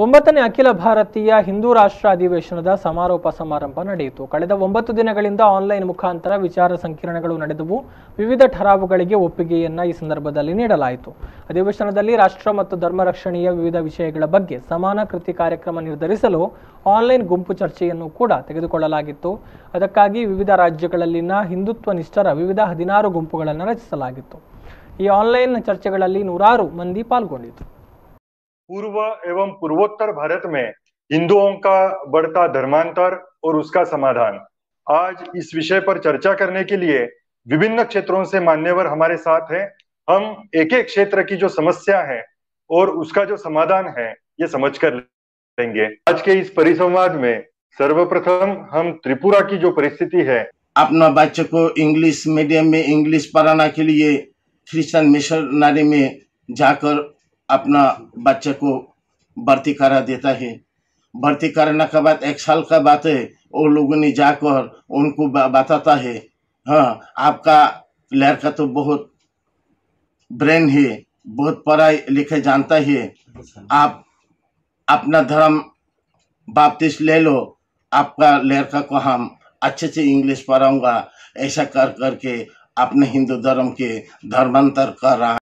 ಒಂಬತ್ತನೇ ಅಖಿಲ ಭಾರತೀಯ ಹಿಂದೂ ರಾಷ್ಟ್ರ ಅಧಿವೇಶನದ ಸಮಾರೋಪ ಸಮಾರಂಭ ನಡೆಯಿತು. ಕಳೆದ 9 ದಿನಗಳಿಂದ ಆನ್ಲೈನ್ ಮುಖಾಂತರ ವಿಚಾರ ಸಂಕಿರಣಗಳು ನಡೆದವು. ವಿವಿಧ ಠರಾವುಗಳಿಗೆ ಒಪ್ಪಿಗೆಯನ್ನ ಈ ಸಂದರ್ಭದಲ್ಲಿ ನೀಡಲಾಯಿತು. ಅಧಿವೇಶನದಲ್ಲಿ ರಾಷ್ಟ್ರ ಮತ್ತು ಧರ್ಮ ರಕ್ಷಣೆಯ ವಿವಿಧ ವಿಷಯಗಳ ಬಗ್ಗೆ ಸಮಾನ ಕೃತಿ ಕಾರ್ಯಕ್ರಮ ನಿರ್ಧರಿಸಲು ಆನ್ಲೈನ್ ಗುಂಪು ಚರ್ಚೆಯನ್ನು ಕೂಡ ತೆಗೆದುಕೊಳ್ಳಲಾಗಿತ್ತು. ಅದಕ್ಕಾಗಿ ವಿವಿಧ ರಾಜ್ಯಗಳಲ್ಲಿನ ಹಿಂದುತ್ವ ನಿಷ್ಠರ ವಿವಿಧ 16 ಗುಂಪುಗಳನ್ನು ರಚಿಸಲಾಗಿತ್ತು. ಈ ಆನ್ಲೈನ್ ಚರ್ಚೆಗಳಲ್ಲಿ ನೂರಾರು ಮಂದಿ ಪಾಲ್ಗೊಂಡಿದ್ದರು. पूर्व एवं पूर्वोत्तर भारत में हिंदुओं का बढ़ता धर्मांतर और उसका समाधान, आज इस विषय पर चर्चा करने के लिए विभिन्न क्षेत्रों से मान्यवर हमारे साथ हैं। हम एक एक क्षेत्र की जो समस्या है और उसका जो समाधान है ये समझ कर लेंगे। आज के इस परिसंवाद में सर्वप्रथम हम त्रिपुरा की जो परिस्थिति है, अपना बच्चे को इंग्लिश मीडियम में इंग्लिश पढ़ाने के लिए क्रिश्चियन मिशनरी में जाकर अपना बच्चे को भर्ती करा देता है। भर्ती कराने के बाद 1 साल का बात है, वो लोगों ने जाकर उनको बताता है, हाँ आपका लड़का तो बहुत ब्रेन है, बहुत पढ़ाई लिखे जानता है, आप अपना धर्म बाप्तिस्ट ले लो, आपका लड़का को हम अच्छे से इंग्लिश पढ़ाऊंगा। ऐसा कर करके अपने हिंदू धर्म के धर्मांतर कर रहा